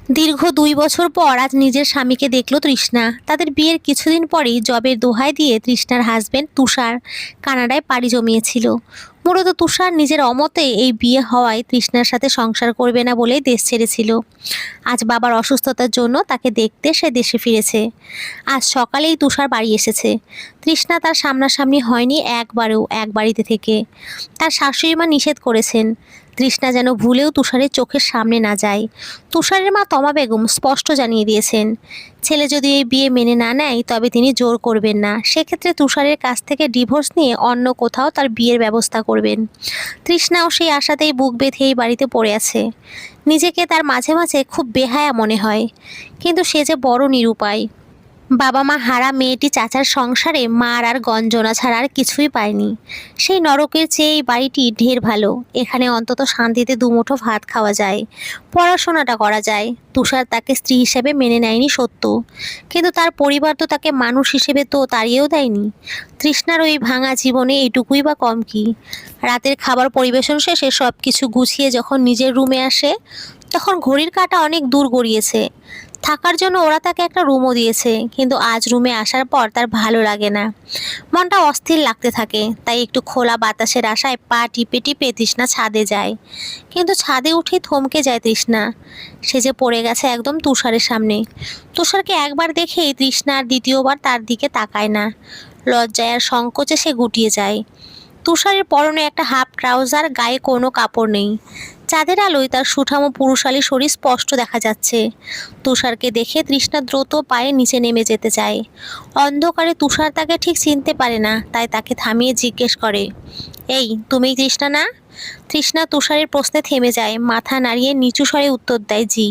দীর্ঘ ২ বছর পর আজ নিজের স্বামীকে দেখল তৃষ্ণা। তাদের বিয়ের কিছুদিন পরেই জবের দোহাই দিয়ে তৃষ্ণার হাজবেন্ড তুষার কানাডায় পাড়ি জমিয়েছিল। মূলত তুষার নিজের অমতে এই বিয়ে হওয়ায় তৃষ্ণার সাথে সংসার করবে না বলেই দেশ ছেড়েছিল। আজ বাবার অসুস্থতার জন্য তাকে দেখতে সে দেশে ফিরেছে। আজ সকালেই তুষার বাড়ি এসেছে। তৃষ্ণা তার সামনাসামনি হয়নি একবারেও এক বাড়িতে থেকে। তার শাশুড়ি মা নিষেধ করেছেন তৃষ্ণা যেন ভুলেও তুষারের চোখের সামনে না যায়। তুষারের মা তমা বেগম স্পষ্ট জানিয়ে দিয়েছেন, ছেলে যদি এই বিয়ে মেনে না নেয় তবে তিনি জোর করবেন না। সেক্ষেত্রে তুষারের কাছ থেকে ডিভোর্স নিয়ে অন্য কোথাও তার বিয়ের ব্যবস্থা করবেন। তৃষ্ণাও সেই আশাতেই বুক বেঁধে এই বাড়িতে পড়ে আছে। নিজেকে তার মাঝে মাঝে খুব বেহায়া মনে হয়, কিন্তু সে যে বড় নিরুপায়। বাবা মা হারা মেয়েটি চাচার সংসারে মার আর গঞ্জনা ছাড়া আর কিছুই পায়নি। সেই নরকের চেয়ে এই বাড়িটি ঢের ভালো। এখানে অন্তত শান্তিতে দুমুঠো ভাত খাওয়া যায়, পড়াশোনাটা করা যায়। তুষার তাকে স্ত্রী হিসেবে মেনে নেয়নি সত্য, কিন্তু তার পরিবার তো তাকে মানুষ হিসেবে তো তাড়িয়েও দেয়নি। তৃষ্ণার ওই ভাঙা জীবনে এইটুকুই বা কম কি। রাতের খাবার পরিবেশন শেষে সব কিছু গুছিয়ে যখন নিজের রুমে আসে, তখন ঘড়ির কাঁটা অনেক দূর গড়িয়েছে। থাকার জন্য ওরা তাকে একটা রুমও দিয়েছে, কিন্তু আজ রুমে আসার পর তার ভালো লাগে না। মনটা অস্থির লাগতে থাকে। তাই একটু খোলা বাতাসের আশায় পা টিপে টিপে তৃষ্ণা ছাদে যায়। কিন্তু ছাদে উঠে থমকে যায় তৃষ্ণা। সে যে পড়ে গেছে একদম তুষারের সামনে। তুষারকে একবার দেখেই তৃষ্ণা আর দ্বিতীয়বার তার দিকে তাকায় না। লজ্জায় আর সংকোচে সে গুটিয়ে যায়। তুষারের পরনে একটা হাফ ট্রাউজার, গায়ে কোনো কাপড় নেই। চাঁদের আলোয় তার সুঠাম ও পুরুষালী শরীর স্পষ্ট দেখা যাচ্ছে। তুষারকে দেখে তৃষ্ণা দ্রুত পায়ে নিচে নেমে যেতে চায়। অন্ধকারে তুষার তাকে ঠিক চিনতে পারে না, তাই তাকে থামিয়ে জিজ্ঞেস করে, এই তুমিই তৃষ্ণা না? তৃষ্ণা তুষারের প্রশ্নে থেমে যায়, মাথা নাড়িয়ে নিচু স্বরে উত্তর দেয়, জি।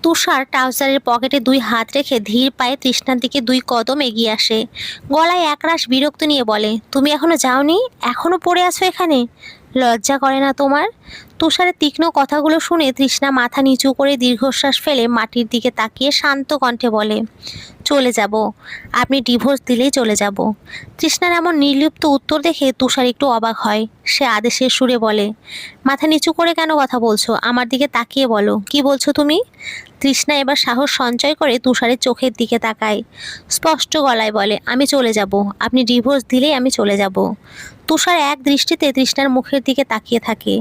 তুষার ট্রাউজারের পকেটে 2 হাত রেখে ধীর পায়ে তৃষ্ণার দিকে 2 কদম এগিয়ে আসে। গলায় একরাশ বিরক্ত নিয়ে বলে, তুমি এখনো যাওনি? এখনো পড়ে আছো এখানে? লজ্জা করে না তোমার? তুষারের তীক্ষ্ণ কথাগুলো শুনে তৃষ্ণা মাথা নিচু করে দীর্ঘশ্বাস ফেলে মাটির দিকে তাকিয়ে শান্ত কণ্ঠে বলে, চলে যাব। আপনি ডিভোর্স দিলেই চলে যাব। তৃষ্ণার এমন নির্লিপ্ত উত্তর দেখে তুষার একটু অবাক হয়। সে আদেশের সুরে বলে, মাথা নিচু করে কেন কথা বলছো? আমার দিকে তাকিয়ে বলো, কি বলছো তুমি? তৃষ্ণা এবার সাহস সঞ্চয় করে তুষারের চোখের দিকে তাকায়। স্পষ্ট গলায় বলে, আমি চলে যাব। আপনি ডিভোর্স দিলেই আমি চলে যাব। তুষার এক দৃষ্টিতে তৃষ্ণার মুখের দিকে তাকিয়ে থাকে।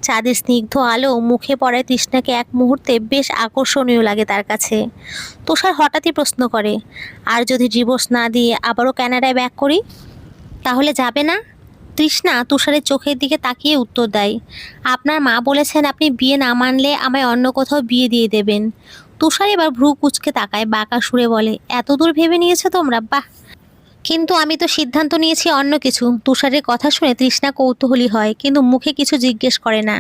চাঁদের স্নিগ্ধ আলো মুখে পড়ায় তৃষ্ণাকে এক মুহূর্তে বেশ আকর্ষণীয় লাগে তার কাছে। তুষার হঠাৎই প্রশ্ন করে, আর যদি ডিভোর্স না দিয়ে আবারও কানাডায় ব্যাক করি, তাহলে যাবে না? তৃষ্ণা তুষারের চোখের দিকে তাকিয়ে উত্তর দেয়, আপনার মা বলেছেন আপনি বিয়ে না মানলে আমায় অন্য কোথাও বিয়ে দিয়ে দেবেন। তুষার এবার ভ্রু কুঁচকে তাকায়, বাঁকা সুরে বলে, এত দূর ভেবে নিয়েছো তোমরা, বাহ। কিন্তু আমি তো সিদ্ধান্ত নিয়েছি অন্য কিছু। তুষারের কথা শুনে তৃষ্ণা কৌতূহলী হয়, কিন্তু মুখে কিছু জিজ্ঞেস করে না।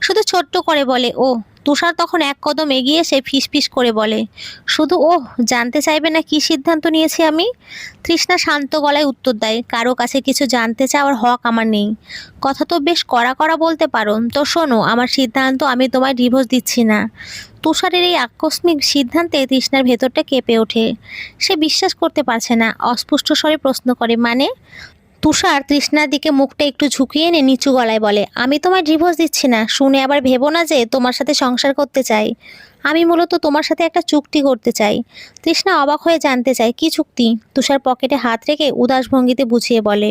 শুধু ছোট্ট করে বলে, ও। তুষার তখন 1 কদম এগিয়ে এসে ফিসফিস করে বলে, শুধু ওহ? জানতে চাইবে না কি সিদ্ধান্ত নিয়েছি আমি? তৃষ্ণা শান্ত গলায় উত্তর দেয়, কারো কাছে কিছু জানতে চাওয়ার হক আমার নেই। কথা তো বেশ কড়া কড়া বলতে পারো। তো শোনো, আমার সিদ্ধান্ত, আমি তোমায় ডিভোর্স দিচ্ছি না। তুষারের এই আকস্মিক সিদ্ধান্তে তৃষ্ণার ভেতরটা কেঁপে ওঠে। সে বিশ্বাস করতে পারছে না। অস্পষ্ট স্বরে প্রশ্ন করে, মানে? তুষার তৃষ্ণার দিকে মুখটা একটু ঝুঁকিয়ে এনে নিচু গলায় বলে, আমি তোমায় ডিভোর্স দিচ্ছি না। শুনে আবার ভেবো না যে তোমার সাথে সংসার করতে চাই। আমি মূলত তোমার সাথে একটা চুক্তি করতে চাই। তৃষ্ণা অবাক হয়ে জানতে চায়, কি চুক্তি? তুষার পকেটে হাত রেখে উদাস ভঙ্গিতে বুঝিয়ে বলে,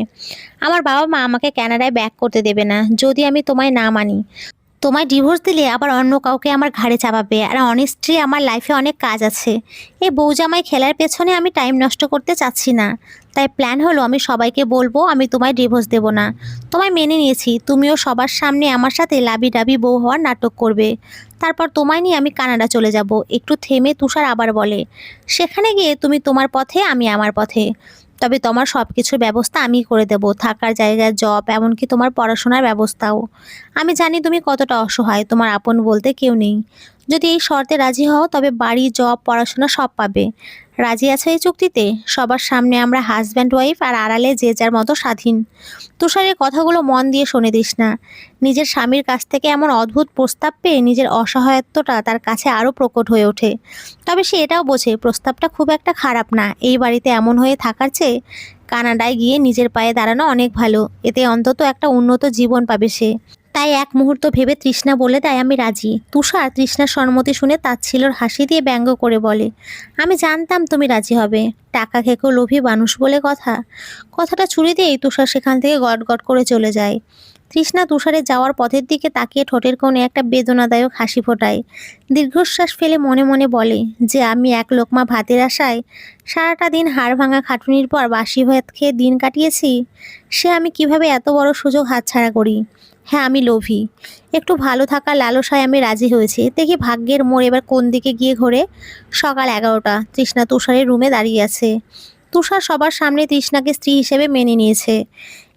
আমার বাবা মা আমাকে কানাডায় ব্যাক করতে দেবে না যদি আমি তোমায় না মানি। তোমায় ডিভোর্স দিলে আবার অন্য কাউকে আমার ঘাড়ে চাপাবে, আর অনেস্টলি আমার লাইফে অনেক কাজ আছে। এই বউজামাই খেলার পেছনে আমি টাইম নষ্ট করতে চাচ্ছি না। তাই প্ল্যান হলো, আমি সবাইকে বলবো আমি তোমায় ডিভোর্স দেব না। তোমায় মেনে নিয়েছি, তুমিও সবার সামনে আমার সাথে লাবি ডাবি বউ হওয়ার নাটক করবে। তারপর তোমায় নিয়ে আমি কানাডা চলে যাব। একটু থেমে তুষার আবার বলে, সেখানে গিয়ে তুমি তোমার পথে, আমি আমার পথে। তবে তোমার সব কিছুর ব্যবস্থা আমি করে দেব, থাকার জায়গা, জব, এমনকি তোমার পড়াশোনার ব্যবস্থাও। আমি জানি তুমি কতটা অসহায়, তোমার আপন বলতে কেউ নেই। যদি এই শর্তে রাজি হও তবে বাড়ি, জব, পড়াশোনা সব পাবে। রাজি আছো এই চুক্তিতে? সবার সামনে আমরা হাজব্যান্ড ওয়াইফ, আর আড়ালে যে যার মতো স্বাধীন। তুষারের কথাগুলো মন দিয়ে শুনে দিস না। নিজের স্বামীর কাছ থেকে এমন অদ্ভুত প্রস্তাব পেয়ে নিজের অসহায়ত্বটা তার কাছে আরও প্রকট হয়ে ওঠে। তবে সে এটাও বোঝে প্রস্তাবটা খুব একটা খারাপ না। এই বাড়িতে এমন হয়ে থাকার চেয়ে কানাডায় গিয়ে নিজের পায়ে দাঁড়ানো অনেক ভালো। এতে অন্তত একটা উন্নত জীবন পাবে সে। তাই এক মুহূর্ত ভেবে তৃষ্ণা বলে দেয়, আমি রাজি। তুষার তৃষ্ণার সম্মতি শুনে তাচ্ছিল্যের হাসি দিয়ে ব্যঙ্গ করে বলে, আমি জানতাম তুমি রাজি হবে, টাকা খেকো লোভী মানুষ বলে কথা। কথাটা ছুড়ে দিয়েই তুষার সেখান থেকে গটগট করে চলে যায়। তৃষ্ণা তুষারের যাওয়ার পথের দিকে তাকিয়ে ঠোঁটের কোণে একটা বেদনাদায়ক হাসি ফোটায়। দীর্ঘশ্বাস ফেলে মনে মনে বলে যে আমি এক লোকমা ভাতের আশায় সারাটা দিন হাড় ভাঙা খাটুনির পর বাসি ভাত খেয়ে দিন কাটিয়েছি, সে আমি কিভাবে এত বড় সুযোগ হাতছাড়া করি। হ্যাঁ, আমি লোভী। একটু ভালো থাকার লালসায় আমি রাজি হয়েছি, দেখি ভাগ্যের মোড় এবার কোন দিকে গিয়ে ঘোরে। সকাল 11টা, তৃষ্ণা তুষারের রুমে দাঁড়িয়ে আছে। তুষার সবার সামনে তৃষ্ণাকে স্ত্রী হিসেবে মেনে নিয়েছে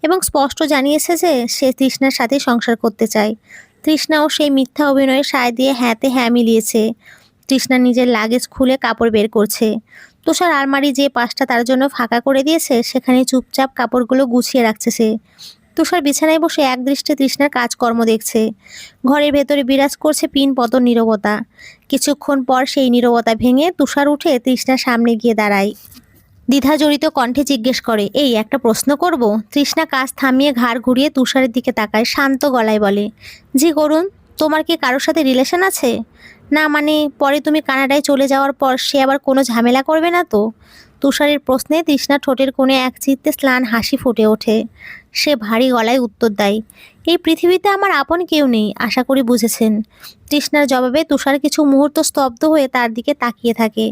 এবং স্পষ্ট জানিয়েছে যে সে তৃষ্ণার সাথে সংসার করতে চায়। তৃষ্ণাও সেই মিথ্যা অভিনয়ে সায় দিয়ে হ্যাঁতে হ্যাঁ মিলিয়েছে। তৃষ্ণা নিজের লাগেজ খুলে কাপড় বের করছে। তুষার আলমারি যে পাশটা তার জন্য ফাঁকা করে দিয়েছে সেখানে চুপচাপ কাপড়গুলো গুছিয়ে রাখছে সে। তুষার বিছানায় বসে একদৃষ্টে তৃষ্ণার কাজকর্ম দেখছে। ঘরের ভেতরে বিরাজ করছে পিনপতন নীরবতা। কিছুক্ষণ পর সেই নীরবতা ভেঙে তুষার উঠে তৃষ্ণার সামনে গিয়ে দাঁড়ায়। দ্বিধাজড়িত কণ্ঠে জিজ্ঞেস করে, এই একটা প্রশ্ন করব? তৃষ্ণা কাজ থামিয়ে ঘাড় ঘুরিয়ে তুষারের দিকে তাকায়, শান্ত গলায় বলে, জি করুন। তোমার কি কারোর সাথে রিলেশন আছে? না মানে পরে তুমি কানাডায় চলে যাওয়ার পর সে আবার কোনো ঝামেলা করবে না তো? তুষারের প্রশ্নে তৃষ্ণা ঠোঁটের কোণে এক চিত্তে স্লান হাসি ফুটে ওঠে। সে ভারী গলায় উত্তর দেয়, এই পৃথিবীতে আমার আপন কেউ নেই, আশা করি বুঝেছেন। তৃষ্ণার জবাবে তুষার কিছু মুহূর্ত স্তব্ধ হয়ে তার দিকে তাকিয়ে থাকে,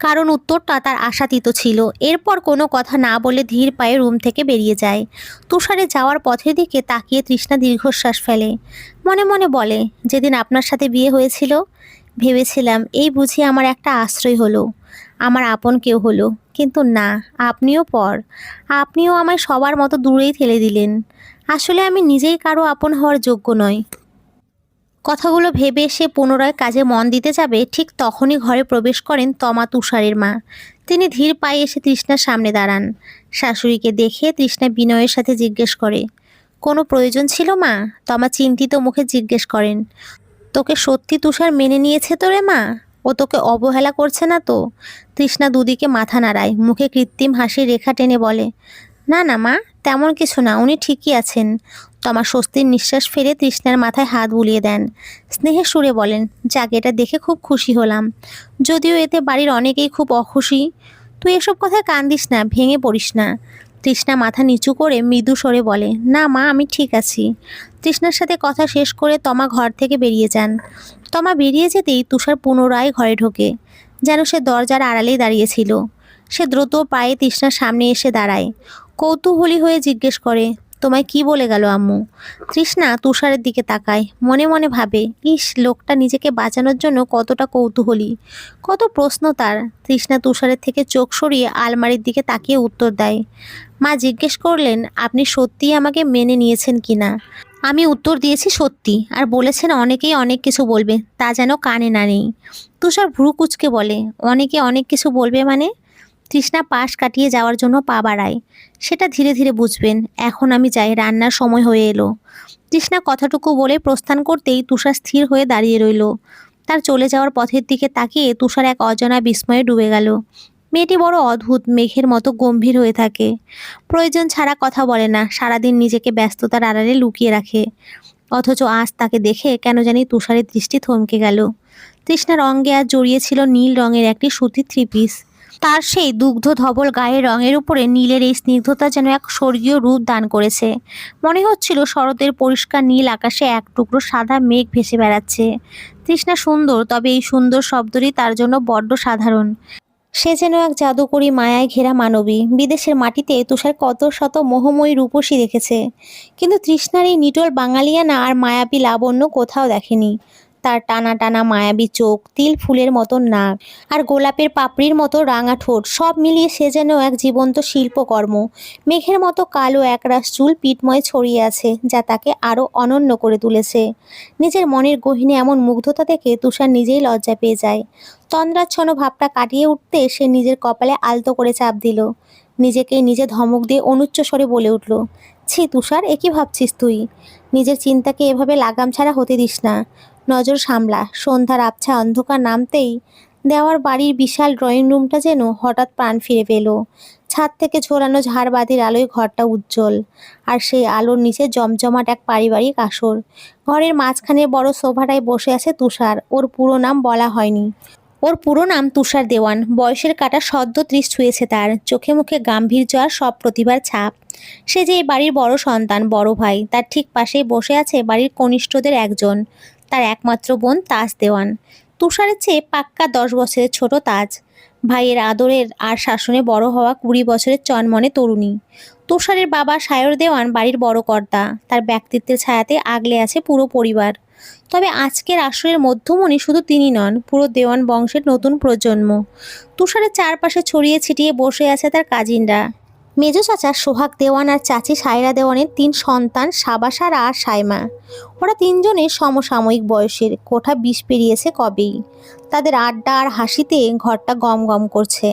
কারণ উত্তরটা তার আশাতীত ছিল। এরপর কোনো কথা না বলে ধীর পায়ে রুম থেকে বেরিয়ে যায়। তুষারে যাওয়ার পথের দিকে তাকিয়ে তৃষ্ণা দীর্ঘশ্বাস ফেলে। মনে মনে বলে, যেদিন আপনার সাথে বিয়ে হয়েছিল ভেবেছিলাম এই বুঝি আমার একটা আশ্রয় হলো, আমার আপন কেউ হলো। কিন্তু না, আপনিও পর। আপনিও আমায় সবার মতো দূরেই ঠেলে দিলেন। আসলে আমি নিজেই কারো আপন হওয়ার যোগ্য নই। কথাগুলো ভেবে সে পুনরায় কাজে মন দিতে যাবে, ঠিক তখনই ঘরে প্রবেশ করেন তমা, তুষারের মা। তিনি ধীর পায়ে এসে তৃষ্ণার সামনে দাঁড়ান। শাশুড়িকে দেখে তৃষ্ণা বিনয়ের সাথে জিজ্ঞেস করে, কোনো প্রয়োজন ছিল মা? তমা চিন্তিত মুখে জিজ্ঞেস করেন, তোকে সত্যি তুষার মেনে নিয়েছে তো রে মা? ও তোকে অবহেলা করছে না তো? তৃষ্ণা দুদিকে মাথা নাড়ায়, মুখে কৃত্রিম হাসির রেখা টেনে বলে, না না মা, তেমন কিছু না, উনি ঠিকই আছেন। তমা স্বস্তির নিঃশ্বাস ফেলে তৃষ্ণার মাথায় হাত বুলিয়ে দেন। স্নেহের সুরে বলেন, যাক, এটা দেখে খুব খুশি হলাম, যদিও এতে বাড়ির অনেকেই খুব অখুশি। তুই এসব কথায় কান দিস না, ভেঙে পড়িস না। তৃষ্ণা মাথা নিচু করে মৃদু স্বরে বলে, না মা, আমি ঠিক আছি। তৃষ্ণার সাথে কথা শেষ করে তমা ঘর থেকে বেরিয়ে যান। তমা বেরিয়ে যেতেই তুষার পুনরায় ঘরে ঢোকে, যেন সে দরজার আড়ালেই দাঁড়িয়েছিল। সে দ্রুত পায়ে তৃষ্ণার সামনে এসে দাঁড়ায়। কৌতূহলী হয়ে জিজ্ঞেস করে, তোমায় কি বলে গেল আম্মু? তৃষ্ণা তুষারের দিকে তাকায়, মনে মনে ভাবে, ইস, লোকটা নিজেকে বাঁচানোর জন্য কতটা কৌতূহলী, কত প্রশ্ন তার। তৃষ্ণা তুষারের থেকে চোখ সরিয়ে আলমারির দিকে তাকিয়ে উত্তর দেয়, মা জিজ্ঞেস করলেন আপনি সত্যিই আমাকে মেনে নিয়েছেন কিনা। আমি উত্তর দিয়েছি সত্যি, আর বলেছেন অনেকেই অনেক কিছু বলবে, তা যেন কানে না নেই। তুষার ভ্রু কুঁচকে বলে, অনেকে অনেক কিছু বলবে মানে? তৃষ্ণা পাশ কাটিয়ে যাওয়ার জন্য পা বাড়ায়, সেটা ধীরে ধীরে বুঝবেন, এখন আমি যাই, রান্নার সময় হয়ে এলো। তৃষ্ণা কথাটুকু বলে প্রস্থান করতেই তুষার স্থির হয়ে দাঁড়িয়ে রইল। তার চলে যাওয়ার পথের দিকে তাকিয়ে তুষার এক অজানা বিস্ময়ে ডুবে গেল। মেয়েটি বড় অদ্ভুত, মেঘের মতো গম্ভীর হয়ে থাকে, প্রয়োজন ছাড়া কথা বলে না, সারাদিন নিজেকে ব্যস্ততার আড়ালে লুকিয়ে রাখে। অথচ আজ তাকে দেখে কেন জানি তুষারের দৃষ্টি থমকে গেল। তৃষ্ণার অঙ্গে আজ জড়িয়েছিল নীল রঙের একটি সুতির থ্রি পিস। তার সেই দুগ্ধ ধবল গায়ের রঙের উপরে নীলের এই স্নিগ্ধতা যেন এক স্বর্গীয় রূপ দান করেছে। মনে হচ্ছিল শরতের পরিষ্কার নীল আকাশে এক টুকরো সাদা মেঘ ভেসে বেড়াচ্ছে। তৃষ্ণা সুন্দর, তবে এই সুন্দর শব্দটি তার জন্য বড্ড সাধারণ। সে যেন এক জাদুকরী মায়ায় ঘেরা মানবী। বিদেশের মাটিতে তুষার কত শত মোহময়ী রূপসী দেখেছে, কিন্তু তৃষ্ণার এই নিটোল বাঙালিয়ানা আর মায়াবী লাবণ্য কোথাও দেখেনি। তার টানা টানা মায়াবী চোখ, তিল ফুলের মতো নাক, আর গোলাপের পাপড়ির মতো রাঙা ঠোঁট, সব মিলিয়ে সে যেন এক জীবন্ত শিল্পকর্ম। মেঘের মতো কালো একরাশ চুল পিঠময় ছড়িয়ে আছে, যা তাকে আরও অনন্য করে তুলেছে। নিজের মনের গহীনে এমন মুগ্ধতা দেখে তুষার নিজেই লজ্জা পেয়ে যায়। তন্দ্রাচ্ছন্ন ভাবটা কাটিয়ে উঠতে সে নিজের কপালে আলতো করে চাপ দিল। নিজেকে নিজে ধমক দিয়ে অনুচ্চ স্বরে বলে উঠল, ছি তুষার, এ কি ভাবছিস তুই? নিজের চিন্তাকে এভাবে লাগাম ছাড়া হতে দিস না। নজর সামলা। সন্ধ্যার আবছা অন্ধকার নামতেই দেওয়ার বাড়ির বিশাল ড্রয়িং রুমটা যেন হঠাৎ প্রাণ ফিরে পেল। ছাদ থেকে ঝোলানো ঝাড়বাতির আলোয় ঘরটা উজ্জ্বল, আর সেই আলোর নিচে জমজমাট এক পারিবারিক আসর। ঘরের মাঝখানে বড় সোফাটায় বসে আছে তুষার। ওর পুরো নাম বলা হয়নি। ওর পুরো নাম তুষার দেওয়ান। বয়সের কাঁটা সদ্য 30 ছুঁয়েছে তার। চোখে মুখে গাম্ভীর্য আর সব প্রতিভার ছাপ। সে যে এই বাড়ির বড় সন্তান, বড় ভাই। তার ঠিক পাশেই বসে আছে বাড়ির কনিষ্ঠদের একজন, তার একমাত্র বোন তাজ দেওয়ান। তুষারের চেয়ে পাক্কা 10 বছরের ছোট তাজ। ভাইয়ের আদরের আর শাসনে বড় হওয়া 20 বছরের চনমনে তরুণী। তুষারের বাবা সায়র দেওয়ান বাড়ির বড় কর্তা। তার ব্যক্তিত্বের ছায়াতে আগলে আছে পুরো পরিবার। তবে আজকের আসরের মধ্যমণি শুধু তিনি নন, পুরো দেওয়ান বংশের নতুন প্রজন্ম। তুষারের চারপাশে ছড়িয়ে ছিটিয়ে বসে আছে তার কাজিনরা। মেজো চাচা সোহাগ দেওয়ান আর চাচি সায়রা দেওয়ানের 3 সন্তান, সাবাসারা আর সাইমা। ওরা 3 জনে সমসাময়িক বয়সের, কোঠা 20 পেরিয়েছে কবেই। তাদের আড্ডা আর হাসিতে ঘরটা গম গম করছে।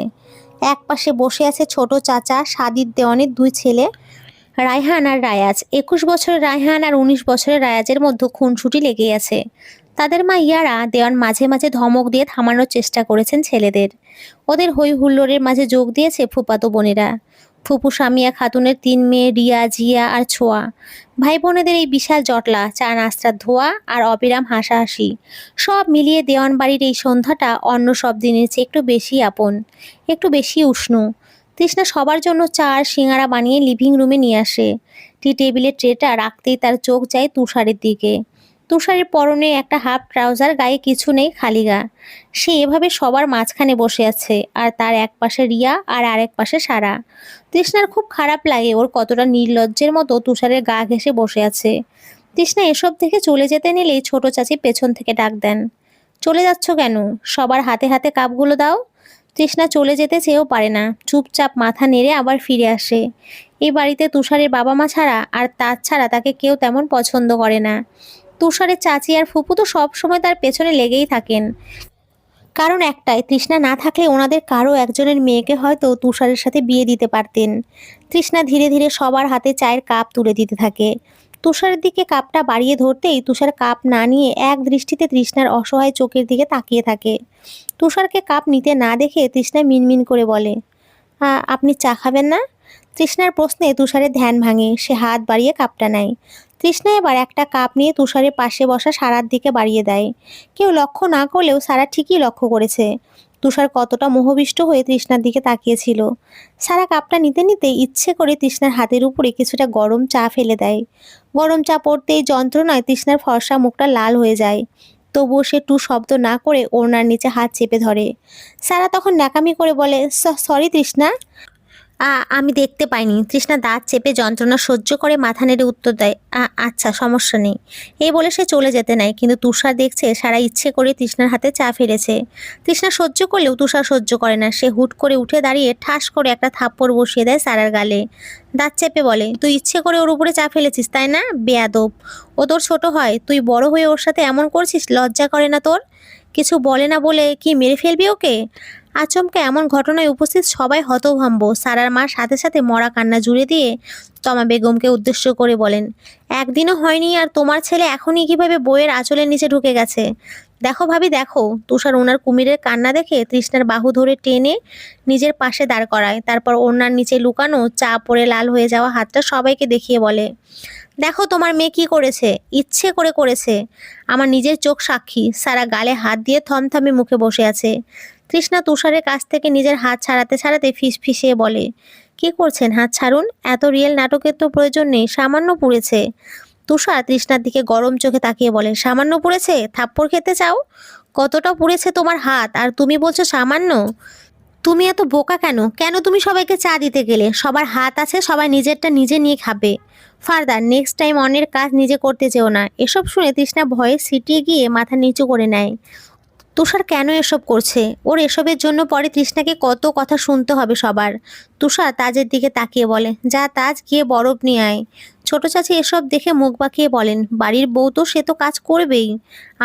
এক পাশে বসে আছে ছোট চাচা সাদিদ দেওয়ানের 2 ছেলে, রায়হান আর রায়াজ। 21 বছরের রায়হান আর 19 বছরের রায়াজের মধ্যে খুনসুটি লেগেই আছে। তাদের মা ইয়ারা দেওয়ান মাঝে মাঝে ধমক দিয়ে থামানোর চেষ্টা করেছেন ছেলেদের। ওদের হই হুল্লোড়ের মাঝে যোগ দিয়েছে ফুপাতো বোনেরা। ফুপু সামিয়া খাতুনের 3 মেয়ে রিয়া, জিয়া আর ছোয়া। ভাই বোনেদের এই বিশাল জটলা, চা নাস্তার ধোয়া আর অবিরাম হাসাহাসি, সব মিলিয়ে দেওয়ান বাড়ির এই সন্ধ্যাটা অন্য সব দিনের চেয়ে একটু বেশি আপন, একটু বেশি উষ্ণ। তৃষ্ণা সবার জন্য চা আর সিঙ্গারা বানিয়ে লিভিং রুমে নিয়ে আসে। টি টেবিলের ট্রেটা রাখতেই তার চোখ যায় তুষারের দিকে। তুষারের পরনে একটা হাফ ট্রাউজার, গায়ে কিছু নেই, খালি গা। সে এভাবে সবার মাঝখানে বসে আছে, আর তার এক পাশে রিয়া আর আরেক পাশে সারা। তৃষ্ণার খুব খারাপ লাগে ওর কতটা নির্লজ্জের মতো তুষারের গা ঘেঁষে বসে আছে। তৃষ্ণা এসব দেখে চলে যেতে নিলেই ছোট চাচি পেছন থেকে ডাক দেন, চলে যাচ্ছ কেন? সবার হাতে হাতে কাপগুলো দাও। তৃষ্ণা চলে যেতে চেয়েও পারে না, চুপচাপ মাথা নেড়ে আবার ফিরে আসে। এই বাড়িতে তুষারের বাবা মা ছাড়া আর তার ছাড়া তাকে কেউ তেমন পছন্দ করে না। তুষারের চাচি আর ফুপু তো সবসময় তার পেছনে লেগেই থাকেন। কারণ একটাই, তৃষ্ণা না থাকলে ওনাদের কারো একজনের মেয়েকে হয়তো তুষারের সাথে বিয়ে দিতে পারতেন। তৃষ্ণা ধীরে ধীরে সবার হাতে চায়ের কাপ তুলে দিতে থাকে। তুষারের দিকে কাপটা বাড়িয়ে ধরতেই তুষার কাপ না নিয়ে এক দৃষ্টিতে তৃষ্ণার অসহায় চোখের দিকে তাকিয়ে থাকে। তুষারকে কাপ নিতে না দেখে তৃষ্ণা মিনমিন করে বলে, আপনি চা খাবেন না? তৃষ্ণার প্রশ্নে তুষারের ধ্যান ভাঙে। সে হাত বাড়িয়ে কাপটা নেয়। তৃষ্ণা এবার একটা কাপ নিয়ে তুষারের পাশে বসা সারার দিকে বাড়িয়ে দেয়। কেউ লক্ষ্য না করলেও সারা ঠিকই লক্ষ্য করেছে তুষার কতটা মোহবিষ্ট হয়ে তৃষ্ণার দিকে তাকিয়েছিল। সারা কাপটা নিতে নিতে ইচ্ছে করে তৃষ্ণার হাতের উপরে কিছুটা গরম চা ফেলে দেয়। গরম চা পড়তেই যন্ত্রণায় তৃষ্ণার ফর্সা মুখটা লাল হয়ে যায়। তবুও সে টু শব্দ না করে ওড়নার নিচে হাত চেপে ধরে। সারা তখন ন্যাকামি করে বলে, সরি তৃষ্ণা, আমি দেখতে পাইনি। তৃষ্ণা দাঁত চেপে যন্ত্রণা সহ্য করে মাথা নেড়ে উত্তর দেয়, আচ্ছা সমস্যা নেই। এই বলে সে চলে যেতে নেয়, কিন্তু তুষার দেখছে সারা ইচ্ছে করে তৃষ্ণার হাতে চা ফেলেছে। তৃষ্ণা সহ্য করলেও তুষার সহ্য করে না। সে হুট করে উঠে দাঁড়িয়ে ঠাস করে একটা থাপ্পড় বসিয়ে দেয় সারার গালে। দাঁত চেপে বলে, তুই ইচ্ছে করে ওর উপরে চা ফেলেছিস তাই না? বেয়াদব। ও তোর ছোট হয়, তুই বড় হয়ে ওর সাথে এমন করছিস? লজ্জা করে না তোর? কিছু বলে না বলে কি মেরে ফেলবি ওকে? আচমকা এমন ঘটনায় উপস্থিত সবাই হতভম্ব। সারার মা সাথে সাথে মরা কান্না জুড়ে দিয়ে তমা বেগমকে উদ্দেশ্য করে বলেন, একদিনও হয়নি আর তোমার ছেলে এখনই কিভাবে বইয়ের আঁচলের নিচে ঢুকে গেছে? দেখো ভাবি দেখো। তুষার ওনার কুমিরের কান্না দেখে তৃষ্ণার বাহু ধরে টেনে নিজের পাশে দাঁড় করায়। তারপর ওনার নিচে লুকানো চা পড়ে লাল হয়ে যাওয়া হাতটা সবাইকে দেখিয়ে বলে, দেখো তোমার মেয়ে কি করেছে, ইচ্ছে করে করেছে। আমার নিজের চোখ সাক্ষী। সারা গালে হাত দিয়ে থমথমে মুখে বসে আছে। তৃষ্ণা তুষারের কাছ থেকে নিজের হাত ছাড়াতে ছাড়াতে ফিসফিসিয়ে বলে, কি করছেন? হাত ছাড়ুন। এত রিয়েল নাটকের তো প্রয়োজন নেই, সামান্য পুড়েছে। তুষার তৃষ্ণার দিকে গরম চোখে তাকিয়ে বলে, সামান্য পুড়েছে? থাপ্পড় খেতে চাও? কতটা পুড়েছে তোমার হাত আর তুমি বলছো সামান্য? তুমি এত বোকা কেন? কেন তুমি সবাইকে চা দিতে গেলে? সবার হাত আছে, সবাই নিজেরটা নিজে নিয়ে খাবে। ফার্দার নেক্সট টাইম অন্যের কাজ নিজে করতে চেও না। এসব শুনে তৃষ্ণা ভয়ে সিটিয়ে গিয়ে মাথা নিচু করে নেয়। তুষার কেন এসব করছে? ওর এসবের জন্য পরে তৃষ্ণাকে কত কথা শুনতে হবে সবার। তুষার তাজের দিকে তাকিয়ে বলে, যা তাজ, গিয়ে বরফ নিয়ে আয়। ছোট চাচি এসব দেখে মুখ বাঁকিয়ে বলেন, বাড়ির বউ তো সে তো কাজ করবেই,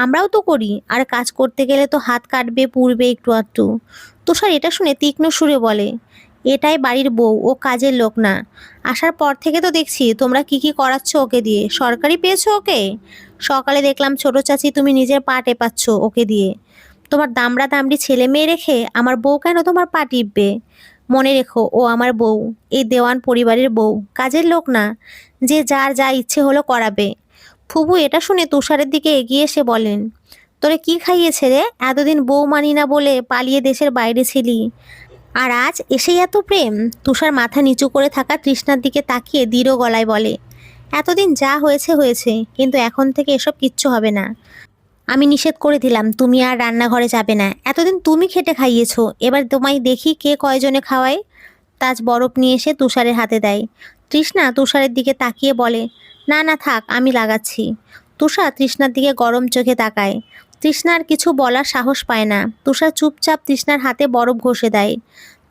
আমরাও তো করি, আর কাজ করতে গেলে তো হাত কাটবে, পুড়বে একটু আধটু। তুষার এটা শুনে তীক্ষ্ণ সুরে বলে, এটাই বাড়ির বউ, ও কাজের লোক না। আসার পর থেকে তো দেখছি তোমরা কি কি করাচ্ছ ওকে দিয়ে। সরকারি পেয়েছো ওকে? সকালে দেখলাম ছোট চাচি তুমি নিজের পা টেপাচ্ছ ওকে দিয়ে। তোমার দামড়া দামড়ি ছেলে মেয়ে রেখে আমার বউ কেন তোমার পা টিপবে? মনে রেখো ও আমার বউ, এই দেওয়ান পরিবারের বউ, কাজের লোক না যে যার যা ইচ্ছে হলো করাবে। ফুবু এটা শুনে তুষারের দিকে এগিয়ে এসে বলেন, তোরে কি খাইয়েছে রে? এতদিন বউ মানি না বলে পালিয়ে দেশের বাইরে ছিলি, আর আজ এসেই এত প্রেম? তুষার মাথা নিচু করে থাকা তৃষ্ণার দিকে তাকিয়ে দৃঢ় গলায় বলে, এতদিন যা হয়েছে হয়েছে, কিন্তু এখন থেকে এসব কিচ্ছু হবে না। আমি নিষেধ করে দিলাম, তুমি আর রান্নাঘরে যাবে না। এতদিন তুমি খেটে খাইয়েছো, এবার তোমায় দেখি কে কয়জনে খাওয়ায়। তাজ বরফ নিয়ে এসে তুষারের হাতে দেয়। তৃষ্ণা তুষারের দিকে তাকিয়ে বলে, না না থাক, আমি লাগাচ্ছি। তুষার তৃষ্ণার দিকে গরম চোখে তাকায়। তৃষ্ণার কিছু বলার সাহস পায় না। তুষার চুপচাপ তৃষ্ণার হাতে বরফ ঘষে দেয়।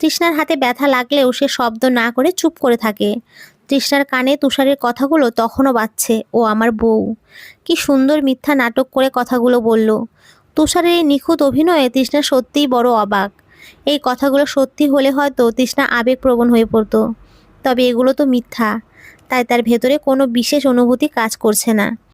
তৃষ্ণার হাতে ব্যথা লাগলেও সে শব্দ না করে চুপ করে থাকে। তৃষ্ণার কানে তুষারের কথাগুলো তখনও বাজছে, ও আমার বউ। কি সুন্দর মিথ্যা নাটক করে কথাগুলো বলল। তুষারের এই নিখুঁত অভিনয়ে তৃষ্ণা সত্যিই বড় অবাক। এই কথাগুলো সত্যি হলে হয়তো তৃষ্ণা আবেগপ্রবণ হয়ে পড়তো, তবে এগুলো তো মিথ্যা, তাই তার ভেতরে কোনো বিশেষ অনুভূতি কাজ করছে না।